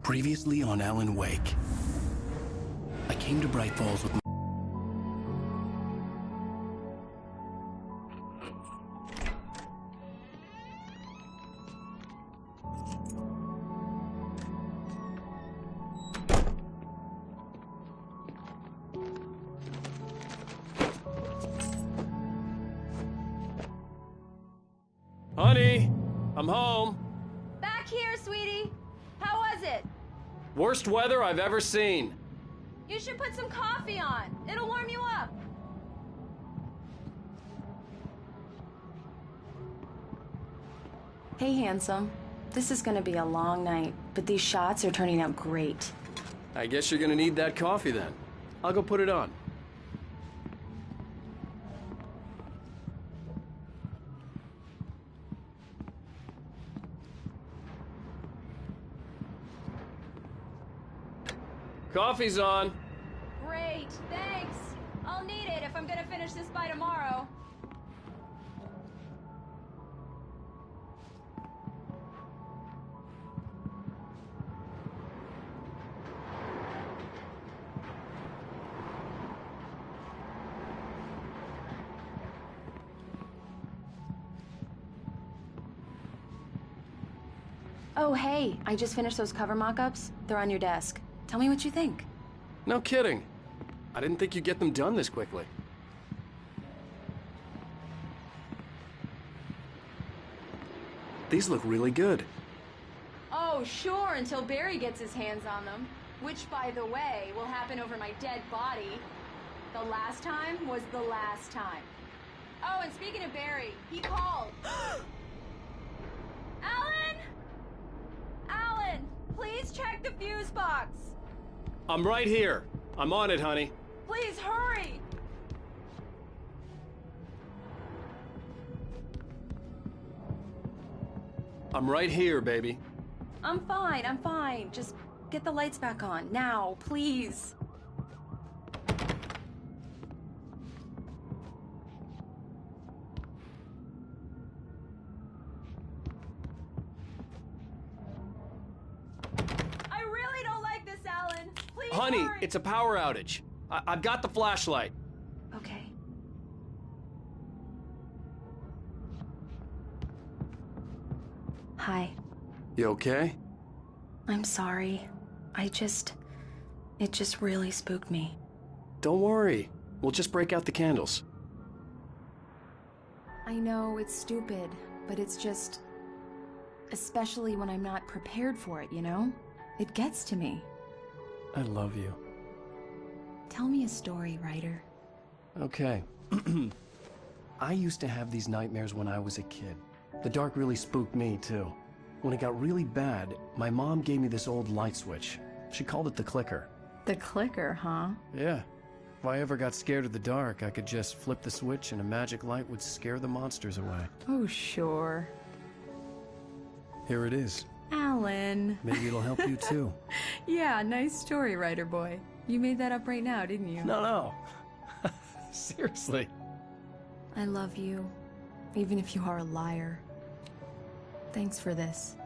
Previously on Alan Wake. I came to Bright Falls with Honey, I'm home. Back here, sweetie. How was it? Worst weather I've ever seen. You should put some coffee on. It'll warm you up. Hey, handsome. This is gonna be a long night, but these shots are turning out great. I guess you're gonna need that coffee then. I'll go put it on. Coffee's on. Great, thanks. I'll need it if I'm gonna finish this by tomorrow. Oh, hey, I just finished those cover mock-ups. They're on your desk. Tell me what you think. No kidding. I didn't think you'd get them done this quickly. These look really good. Oh, sure, until Barry gets his hands on them. Which, by the way, will happen over my dead body. The last time was the last time. Oh, and speaking of Barry, he called. Alan! Alan, please check the fuse box. I'm right here. I'm on it, honey. Please hurry! I'm right here, baby. I'm fine. Just get the lights back on. Now, please. I really don't like this, Alan. Please Honey, hurry. it's a power outage. I've got the flashlight. Okay. Hi. You okay? I'm sorry. It just really spooked me. Don't worry. We'll just break out the candles. I know it's stupid, but it's just... Especially when I'm not prepared for it, you know? It gets to me. I love you. Tell me a story, writer. Okay. I used to have these nightmares when I was a kid. The dark really spooked me, too. When it got really bad, my mom gave me this old light switch. She called it the clicker. The clicker, huh? Yeah. If I ever got scared of the dark, I could just flip the switch and a magic light would scare the monsters away. Oh, sure. Here it is. Alan. Maybe it'll help you, too. Yeah, nice story, writer boy. You made that up right now, didn't you? No. Seriously. I love you, even if you are a liar. Thanks for this.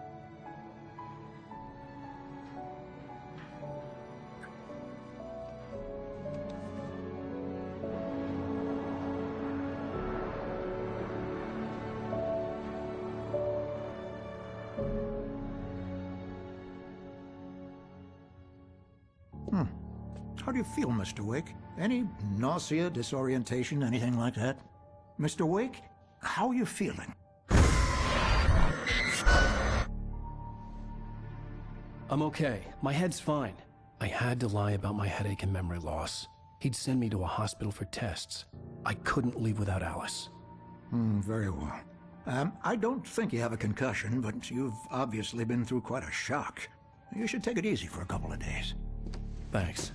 How do you feel, Mr. Wake? Any nausea, disorientation, anything like that? Mr. Wake, how are you feeling? I'm okay. My head's fine. I had to lie about my headache and memory loss. He'd send me to a hospital for tests. I couldn't leave without Alice. Very well. I don't think you have a concussion, but you've obviously been through quite a shock. You should take it easy for a couple of days. Thanks.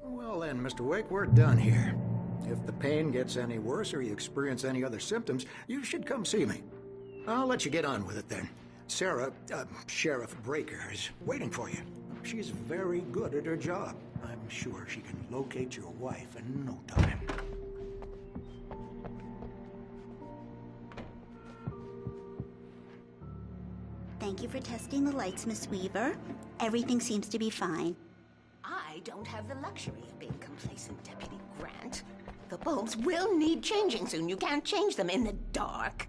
Well then, Mr. Wake, we're done here. If the pain gets any worse or you experience any other symptoms, you should come see me. I'll let you get on with it then. Sarah, Sheriff Breaker, is waiting for you. She's very good at her job. I'm sure she can locate your wife in no time. Thank you for testing the lights, Miss Weaver. Everything seems to be fine. I don't have the luxury of being complacent, Deputy Grant. The bulbs will need changing soon. You can't change them in the dark.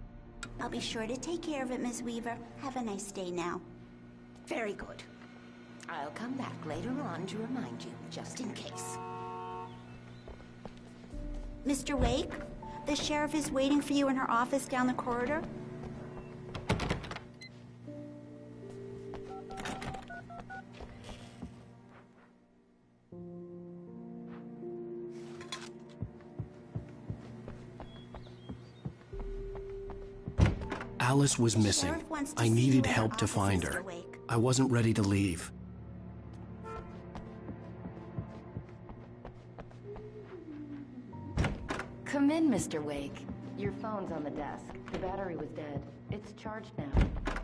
I'll be sure to take care of it, Miss Weaver. Have a nice day now. Very good. I'll come back later on to remind you, just in case. Mr. Wake, the sheriff is waiting for you in her office down the corridor. Alice was missing. Sheriff wants to I see you needed in her help to office, find Mr. her. Wake. I wasn't ready to leave. Come in, Mr. Wake. Your phone's on the desk. The battery was dead. It's charged now.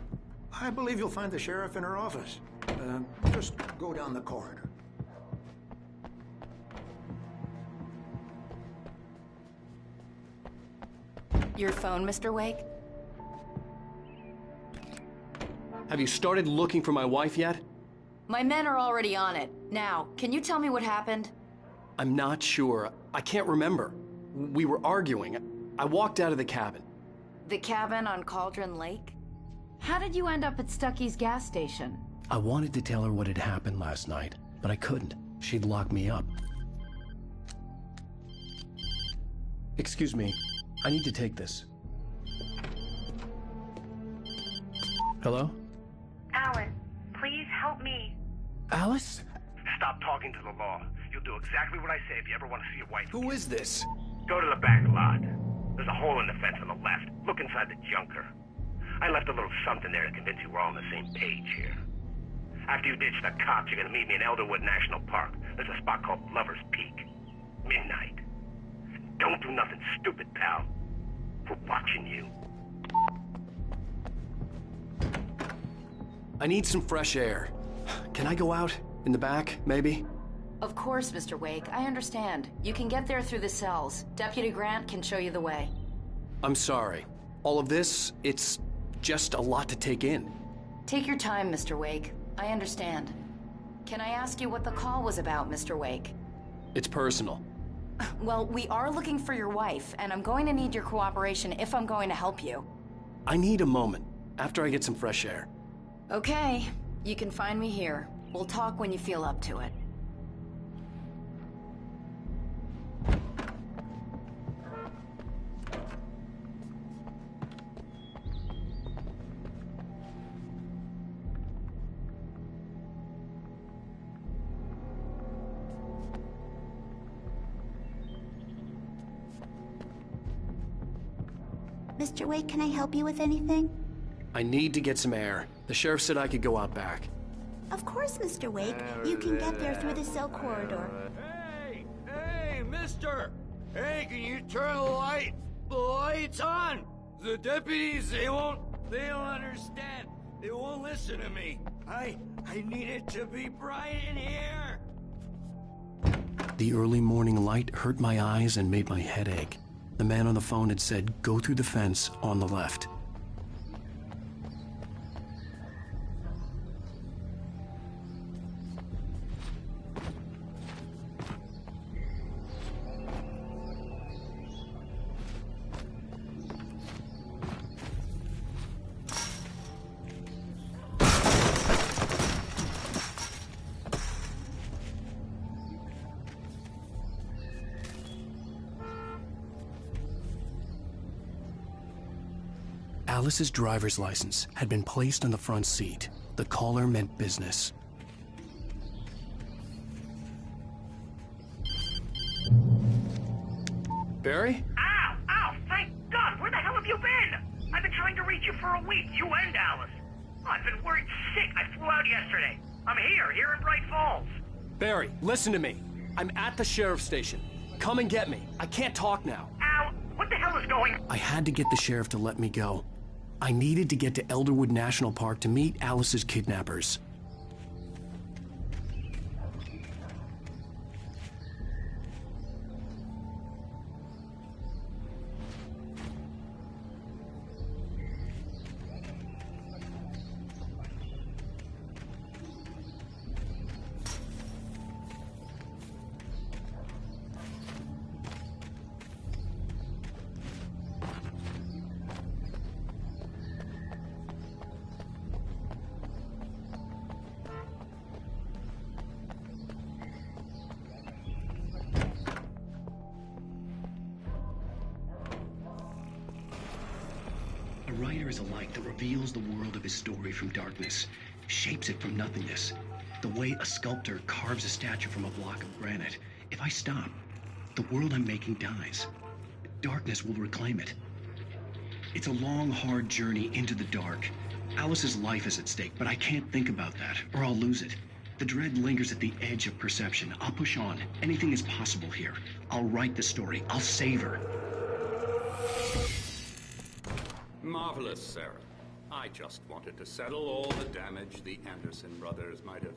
I believe you'll find the sheriff in her office. Just go down the corridor. Your phone, Mr. Wake? Have you started looking for my wife yet? My men are already on it. Now, can you tell me what happened? I'm not sure. I can't remember. We were arguing. I walked out of the cabin. The cabin on Cauldron Lake? How did you end up at Stucky's gas station? I wanted to tell her what had happened last night, but I couldn't. She'd lock me up. Excuse me. I need to take this. Hello? Alan, please help me. Alice? Stop talking to the law. You'll do exactly what I say if you ever want to see your wife. Who is this? Go to the back lot. There's a hole in the fence on the left. Look inside the junker. I left a little something there to convince you we're all on the same page here. After you ditch the cops, you're gonna meet me in Elderwood National Park. There's a spot called Lover's Peak. Midnight. Don't do nothing stupid, pal. We're watching you. I need some fresh air. Can I go out? In the back, maybe? Of course, Mr. Wake. I understand. You can get there through the cells. Deputy Grant can show you the way. I'm sorry. All of this, it's just a lot to take in. Take your time, Mr. Wake. I understand. Can I ask you what the call was about, Mr. Wake? It's personal. Well, we are looking for your wife, and I'm going to need your cooperation if I'm going to help you. I need a moment, after I get some fresh air. Okay. You can find me here. We'll talk when you feel up to it. Mr. Wake, can I help you with anything? I need to get some air. The sheriff said I could go out back. Of course, Mr. Wake. You can get there through the cell corridor. Hey, mister! Hey, can you turn the lights on? The deputies, they don't understand. They won't listen to me. I need it to be bright in here. The early morning light hurt my eyes and made my head ache. The man on the phone had said, go through the fence on the left. Alice's driver's license had been placed on the front seat. The caller meant business. Barry? Ow! Ow! Thank God! Where the hell have you been? I've been trying to reach you for a week, you and Alice. Oh, I've been worried sick. I flew out yesterday. I'm here in Bright Falls. Barry, listen to me. I'm at the sheriff's station. Come and get me. I can't talk now. Ow! What the hell is going... I had to get the sheriff to let me go. I needed to get to Elderwood National Park to meet Alice's kidnappers. there is a light that reveals the world of his story from darkness, shapes it from nothingness. The way a sculptor carves a statue from a block of granite. If I stop, the world I'm making dies. Darkness will reclaim it. It's a long, hard journey into the dark. Alice's life is at stake, but I can't think about that, or I'll lose it. The dread lingers at the edge of perception. I'll push on. Anything is possible here. I'll write the story. I'll save her. Marvelous, Sarah. I just wanted to settle all the damage the Anderson brothers might have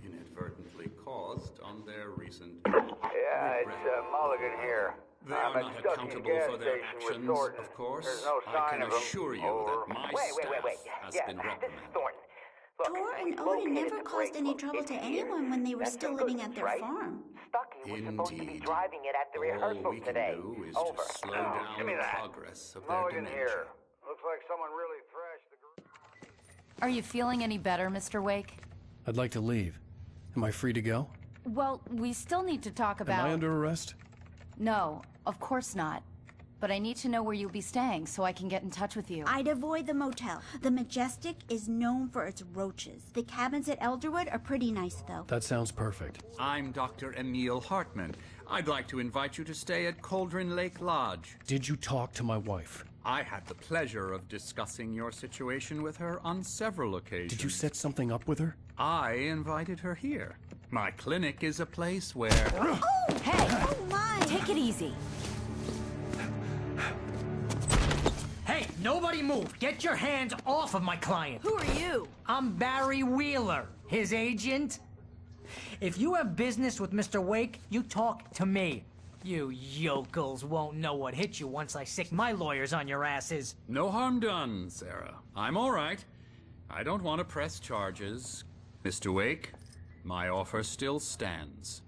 inadvertently caused on their recent... Yeah, it's Mulligan here. They are not accountable for their actions, of course. There's no I sign can of them. assure you that my staff has been reprimanded. Tor and Odin never caused any trouble to anyone when they were still living at their farm. Indeed. All we can do is to slow down the progress of their dementia. Here. Looks like someone really thrashed the group. Are you feeling any better, Mr. Wake? I'd like to leave. Am I free to go? Well, we still need to talk about... Am I under arrest? No, of course not. But I need to know where you'll be staying so I can get in touch with you. I'd avoid the motel. The Majestic is known for its roaches. The cabins at Elderwood are pretty nice, though. That sounds perfect. I'm Dr. Emil Hartman. I'd like to invite you to stay at Cauldron Lake Lodge. Did you talk to my wife? I had the pleasure of discussing your situation with her on several occasions. Did you set something up with her? I invited her here. My clinic is a place where... Oh, hey! Oh, my! Take it easy. Hey, nobody move! Get your hands off of my client! Who are you? I'm Barry Wheeler, his agent. If you have business with Mr. Wake, you talk to me. You yokels won't know what hit you once I sick my lawyers on your asses. No harm done, Sarah. I'm all right. I don't want to press charges. Mr. Wake, my offer still stands.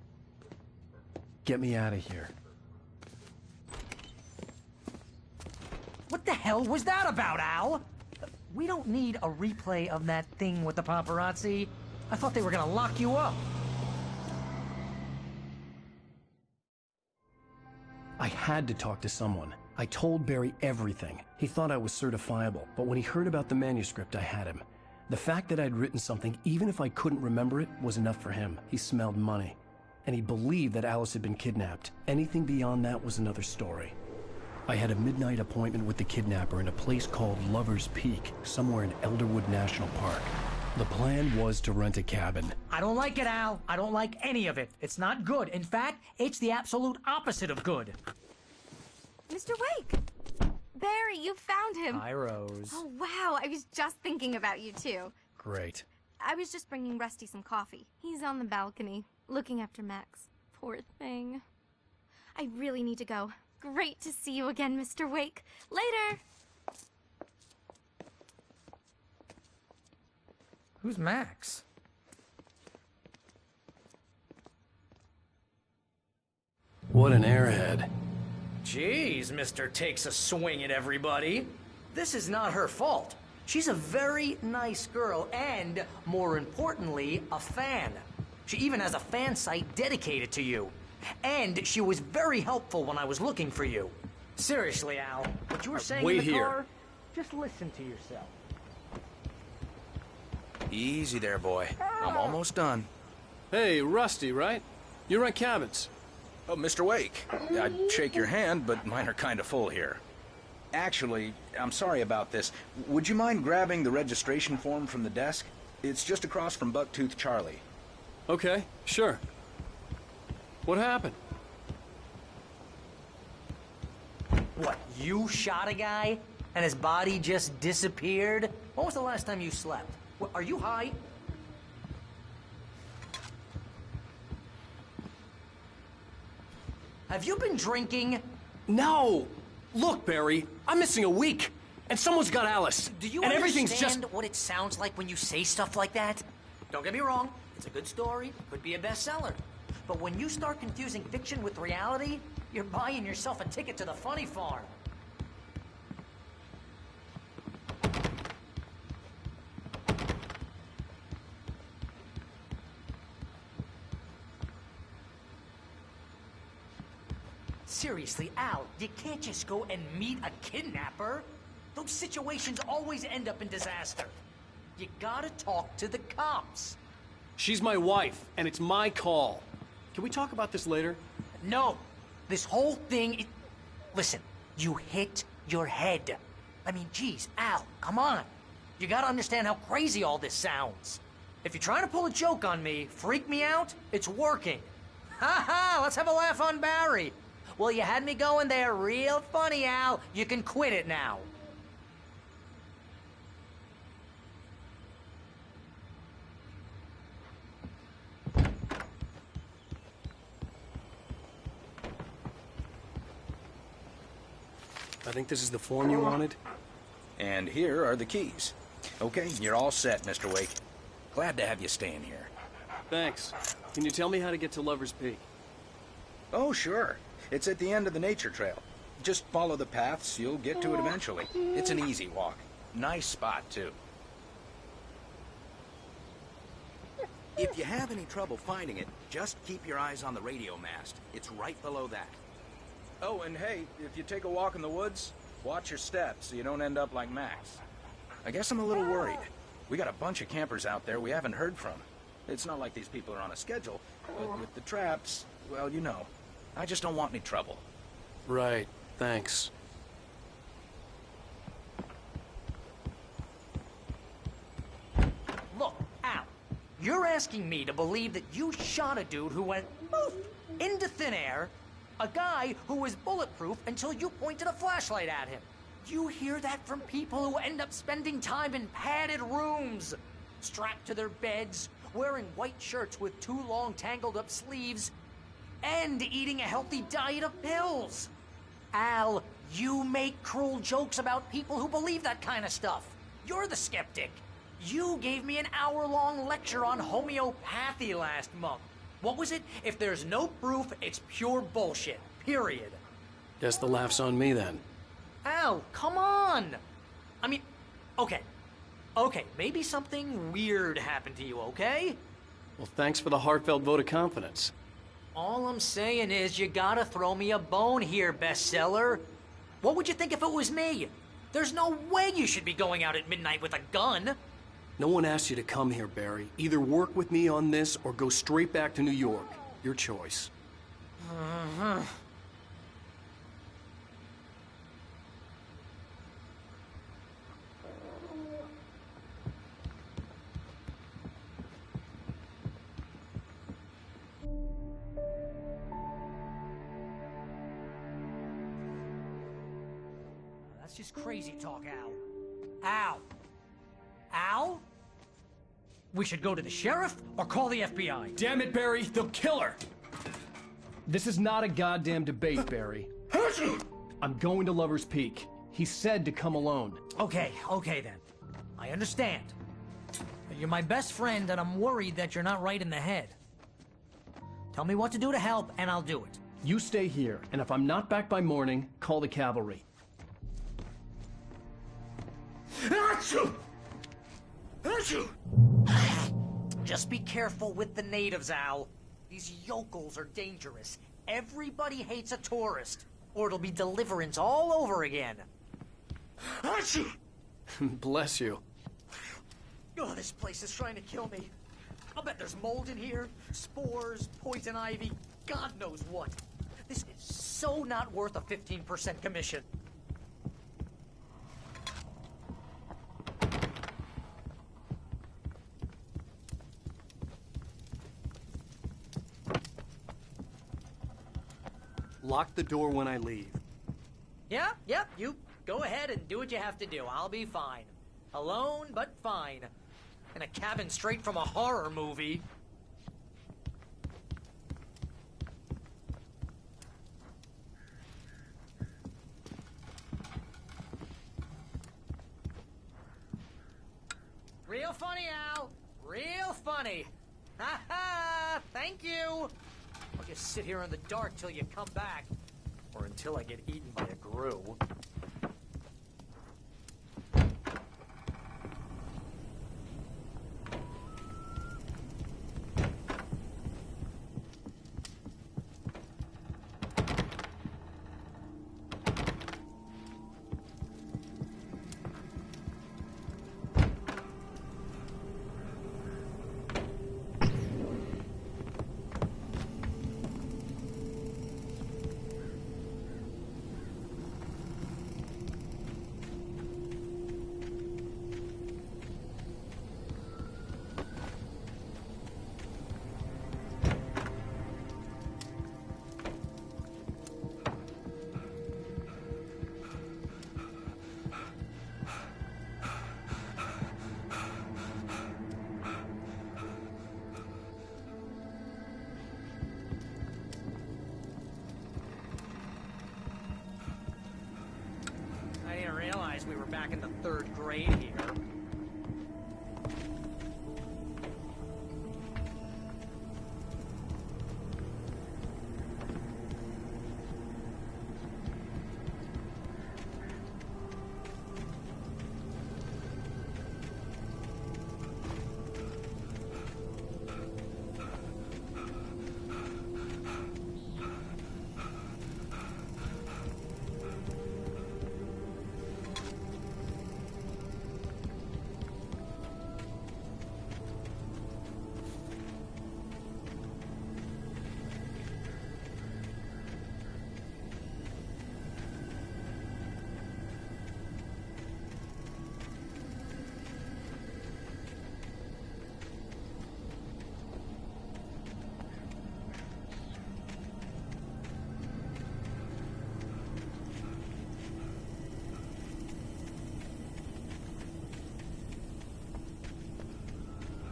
Get me out of here. What the hell was that about, Al? We don't need a replay of that thing with the paparazzi. I thought they were gonna lock you up. I had to talk to someone. I told Barry everything. He thought I was certifiable, but when he heard about the manuscript, I had him. The fact that I'd written something, even if I couldn't remember it, was enough for him. He smelled money. And he believed that Alice had been kidnapped. Anything beyond that was another story. I had a midnight appointment with the kidnapper in a place called Lover's Peak, somewhere in Elderwood National Park. The plan was to rent a cabin. I don't like it, Al. I don't like any of it. It's not good. In fact, it's the absolute opposite of good. Mr. Wake! Barry, you found him! Hi, Rose. Oh, wow. I was just thinking about you, too. Great. I was just bringing Rusty some coffee. He's on the balcony, looking after Max. Poor thing. I really need to go. Great to see you again, Mr. Wake. Later! Who's Max? What an airhead. Jeez, Mr. Takes a swing at everybody. This is not her fault. She's a very nice girl and, more importantly, a fan. She even has a fan site dedicated to you. And she was very helpful when I was looking for you. Seriously, Al, what you were saying in the car, just listen to yourself. Easy there, boy. I'm almost done. Hey, Rusty, right? You rent cabins. Oh, Mr. Wake. I'd shake your hand, but mine are kind of full here. Actually, I'm sorry about this. Would you mind grabbing the registration form from the desk? It's just across from Bucktooth Charlie. Okay, sure. What happened? What, you shot a guy and his body just disappeared? When was the last time you slept? What, are you high? Have you been drinking? No! Look, Barry, I'm missing a week, and someone's got Alice. Do you and understand everything's just what it sounds like when you say stuff like that? Don't get me wrong, it's a good story, could be a bestseller. But when you start confusing fiction with reality, you're buying yourself a ticket to the funny farm. Seriously, Al, you can't just go and meet a kidnapper. Those situations always end up in disaster. You gotta talk to the cops. She's my wife, and it's my call. Can we talk about this later? No. This whole thing... Listen, you hit your head. I mean, geez, Al, come on. You gotta understand how crazy all this sounds. If you're trying to pull a joke on me, freak me out, it's working. Ha ha, let's have a laugh on Barry. Well, you had me going there real funny, Al. You can quit it now. I think this is the form you wanted. And here are the keys. Okay, you're all set, Mr. Wake. Glad to have you staying here. Thanks. Can you tell me how to get to Lover's Peak? Oh, sure. It's at the end of the nature trail. Just follow the paths, you'll get to it eventually. It's an easy walk. Nice spot, too. If you have any trouble finding it, just keep your eyes on the radio mast. It's right below that. Oh, and hey, if you take a walk in the woods, watch your steps so you don't end up like Max. I guess I'm a little worried. We got a bunch of campers out there we haven't heard from. It's not like these people are on a schedule, but with the traps, well, you know. I just don't want any trouble. Right, thanks. Look, Al, you're asking me to believe that you shot a dude who went poof into thin air, a guy who was bulletproof until you pointed a flashlight at him. You hear that from people who end up spending time in padded rooms, strapped to their beds, wearing white shirts with too long tangled up sleeves, and eating a healthy diet of pills. Al, you make cruel jokes about people who believe that kind of stuff. You're the skeptic. You gave me an hour-long lecture on homeopathy last month. What was it? If there's no proof, it's pure bullshit. Period. Guess the laugh's on me then. Al, come on! I mean, okay. Okay, maybe something weird happened to you, okay? Well, thanks for the heartfelt vote of confidence. All I'm saying is you gotta throw me a bone here, bestseller. What would you think if it was me? There's no way you should be going out at midnight with a gun. No one asked you to come here, Barry. Either work with me on this or go straight back to New York. Your choice. That's just crazy talk, Al. Al? Al? We should go to the sheriff or call the FBI. Damn it, Barry, they'll kill her! This is not a goddamn debate, Barry. I'm going to Lover's Peak. He said to come alone. Okay then. I understand. But you're my best friend and I'm worried that you're not right in the head. Tell me what to do to help and I'll do it. You stay here, and if I'm not back by morning, call the cavalry. Just be careful with the natives, Al. These yokels are dangerous. Everybody hates a tourist, or it'll be Deliverance all over again. Bless you. Oh, this place is trying to kill me. I'll bet there's mold in here, spores, poison ivy, God knows what. This is so not worth a 15% commission. Lock the door when I leave. Yeah, you go ahead and do what you have to do. I'll be fine. Alone, but fine. In a cabin straight from a horror movie. Real funny, Al. Real funny. Ha ha! Thank you! I'll just sit here in the dark till you come back. Or until I get eaten by a grue. we were back in the 3rd grade here.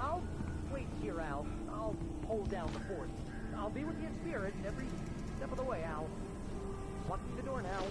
I'll wait here, Al. I'll hold down the fort. I'll be with you in spirit every step of the way, Al. Lock the door now.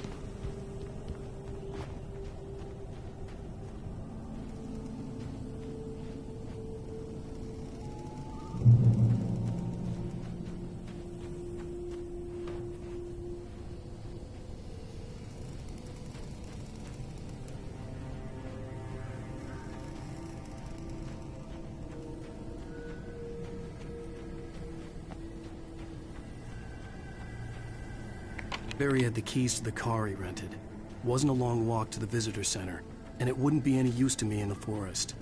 Barry had the keys to the car he rented. Wasn't a long walk to the visitor center, and it wouldn't be any use to me in the forest.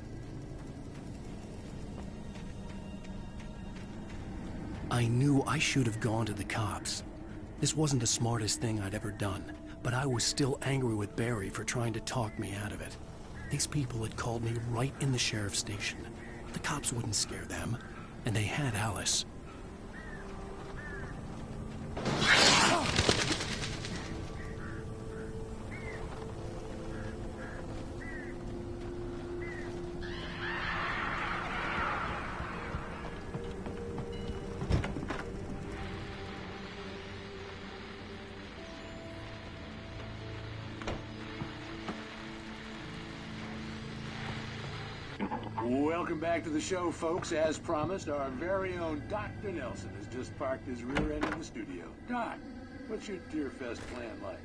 I knew I should have gone to the cops. This wasn't the smartest thing I'd ever done, but I was still angry with Barry for trying to talk me out of it. These people had called me right in the sheriff's station. The cops wouldn't scare them, and they had Alice. Welcome back to the show, folks. As promised, our very own Dr. Nelson has just parked his rear end in the studio. Doc, what's your Deerfest plan like?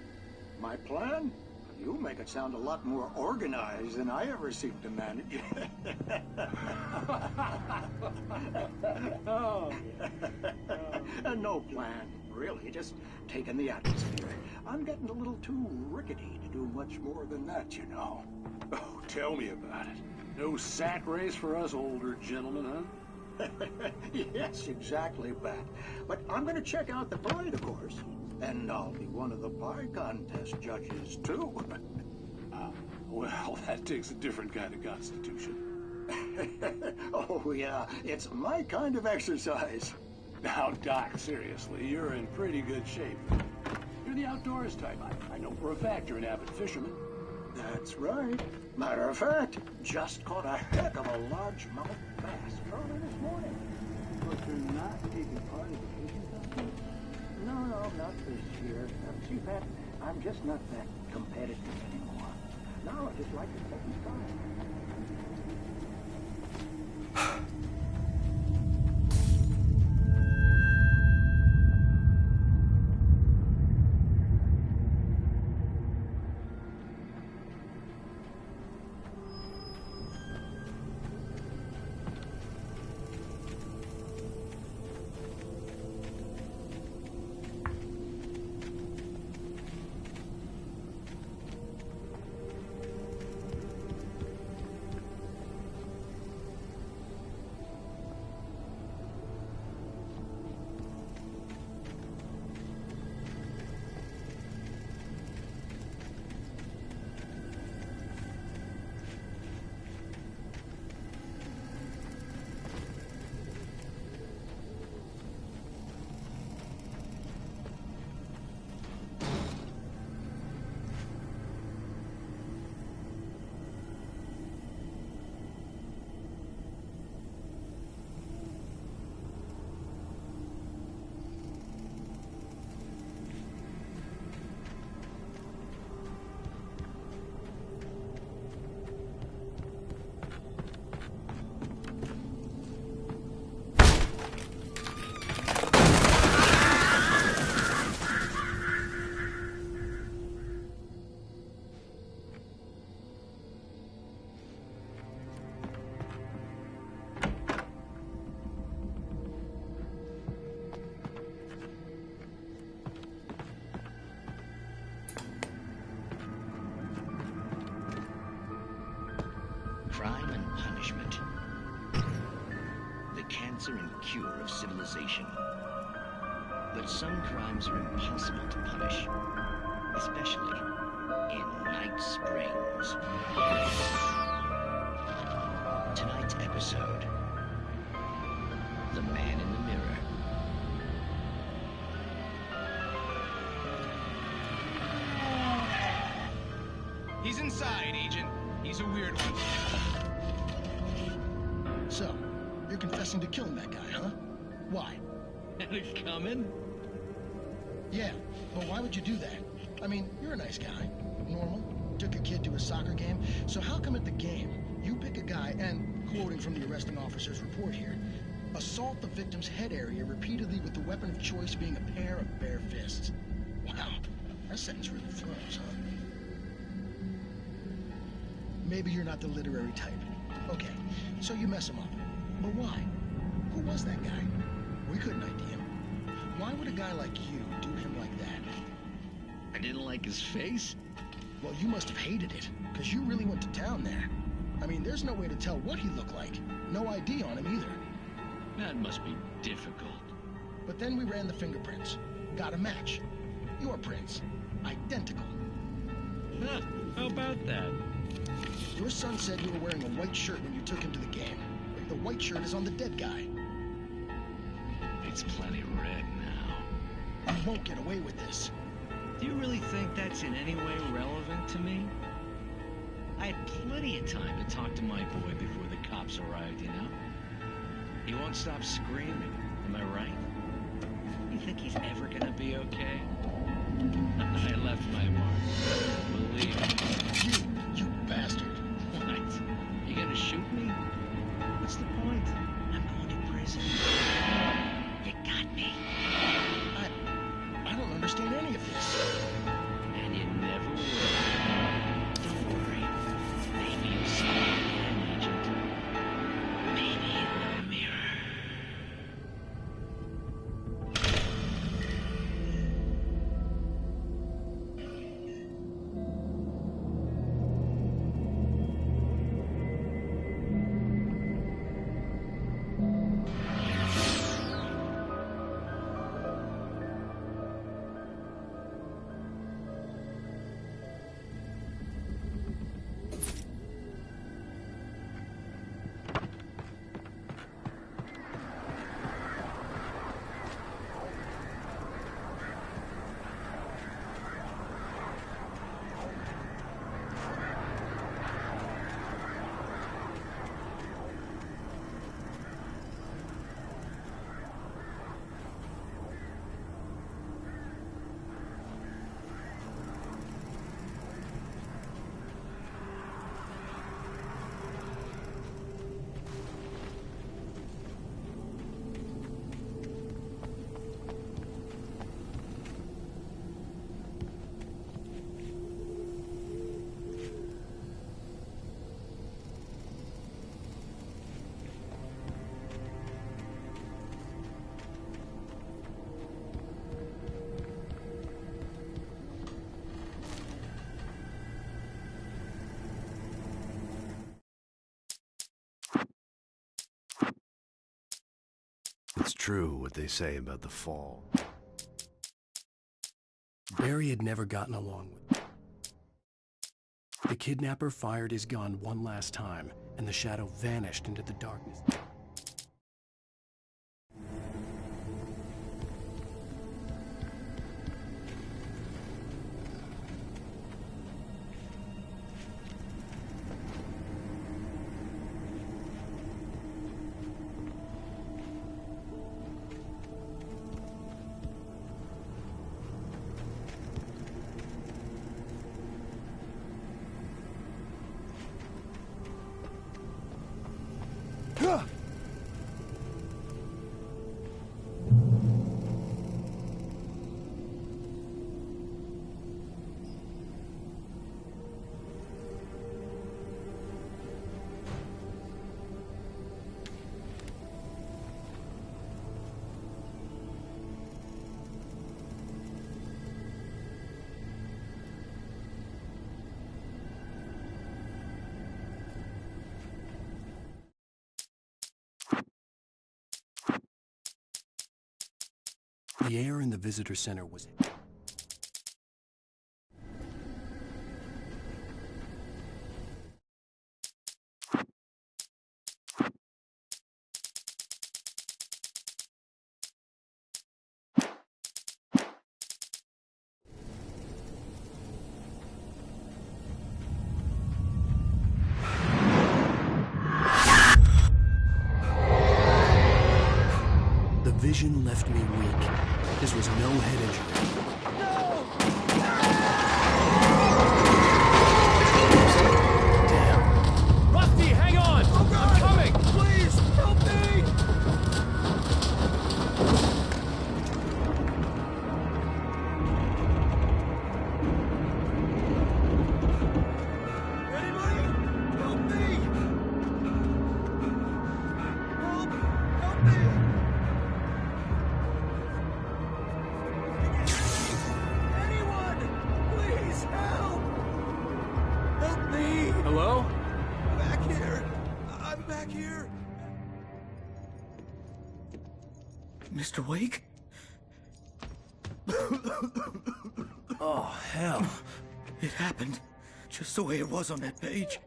My plan? You make it sound a lot more organized than I ever seem to manage. No plan, really. Just taking the atmosphere. I'm getting a little too rickety to do much more than that, you know. Oh, tell me about it. No sack race for us older gentlemen, huh? Yes, exactly, Bat. But I'm going to check out the parade, of course. And I'll be one of the pie contest judges, too. Well, that takes a different kind of constitution. Oh, yeah. It's my kind of exercise. Now, Doc, seriously, you're in pretty good shape. You're the outdoors type. I know for a fact you're an avid fisherman. That's right. Matter of fact, just caught a heck of a largemouth bass early this morning. But you're not taking part in the fishing competition? No, not this year. See, Pat, I'm just not that competitive anymore. Now I just like to take my time. answer and cure of civilization. But some crimes are impossible to punish, especially in Night Springs. Tonight's episode, The Man in the Mirror. He's inside, Agent. He's a weird one. So, you're confessing to killing that guy, huh? Why? Had it coming? Yeah, but why would you do that? I mean, you're a nice guy. Normal. Took a kid to a soccer game. So how come at the game, you pick a guy and, quoting from the arresting officer's report here, assault the victim's head area repeatedly with the weapon of choice being a pair of bare fists? Wow, that sentence really throws, huh? Maybe you're not the literary type. Okay, so you mess him up. But why? Who was that guy? We couldn't ID him. Why would a guy like you do him like that? I didn't like his face? Well, you must have hated it, because you really went to town there. I mean, there's no way to tell what he looked like. No ID on him either. That must be difficult. But then we ran the fingerprints. Got a match. Your prints. Identical. Huh, how about that? Your son said you were wearing a white shirt when you took him to the game. The white shirt is on the dead guy. It's plenty red now. You won't get away with this. Do you really think that's in any way relevant to me? I had plenty of time to talk to my boy before the cops arrived, you know? He won't stop screaming, am I right? You think he's ever gonna be okay? I left my mark. Believe me. You bastard. What? You gonna shoot me? What's the point? I'm going to prison. You got me. I don't understand any of this. And you never will. Don't worry. Maybe you'll see me again, Agent. Maybe in the mirror. It's true what they say about the fall. Barry had never gotten along with it. The kidnapper fired his gun one last time, and the shadow vanished into the darkness. The air in the visitor center was... The vision left me weak. This was no head injury. Damn. Rusty, hang on! I'm coming! Please, help me! Anybody? Help me! Help me! Please help! Help me! Hello? Back here! I'm back here! Mr. Wake? Oh, hell. It happened just the way it was on that page.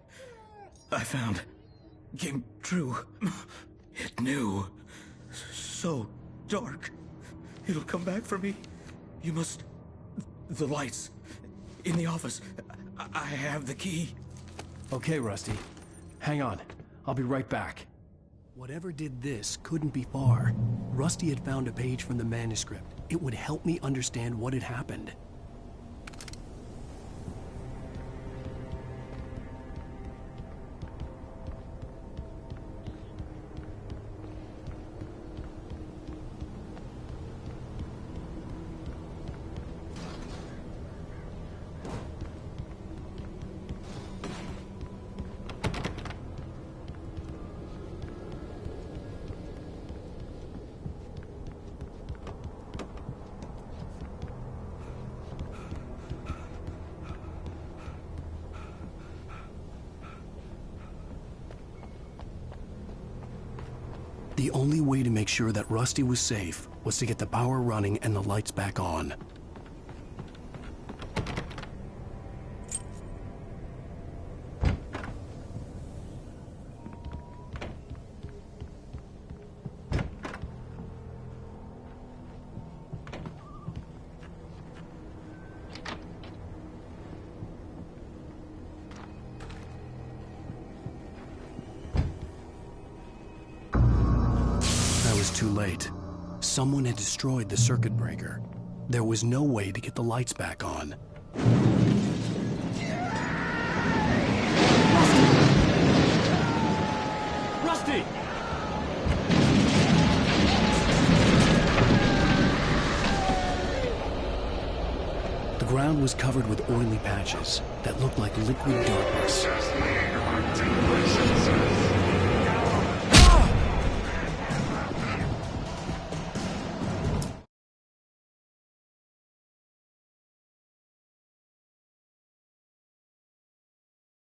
I found. Came true. It knew. So dark. It'll come back for me. You must... The lights. In the office. I have the key. Okay, Rusty. Hang on. I'll be right back. Whatever did this couldn't be far. Rusty had found a page from the manuscript. It would help me understand what had happened. The only way to make sure that Rusty was safe was to get the power running and the lights back on. Too late. Someone had destroyed the circuit breaker. There was no way to get the lights back on. Rusty! The ground was covered with oily patches that looked like liquid darkness.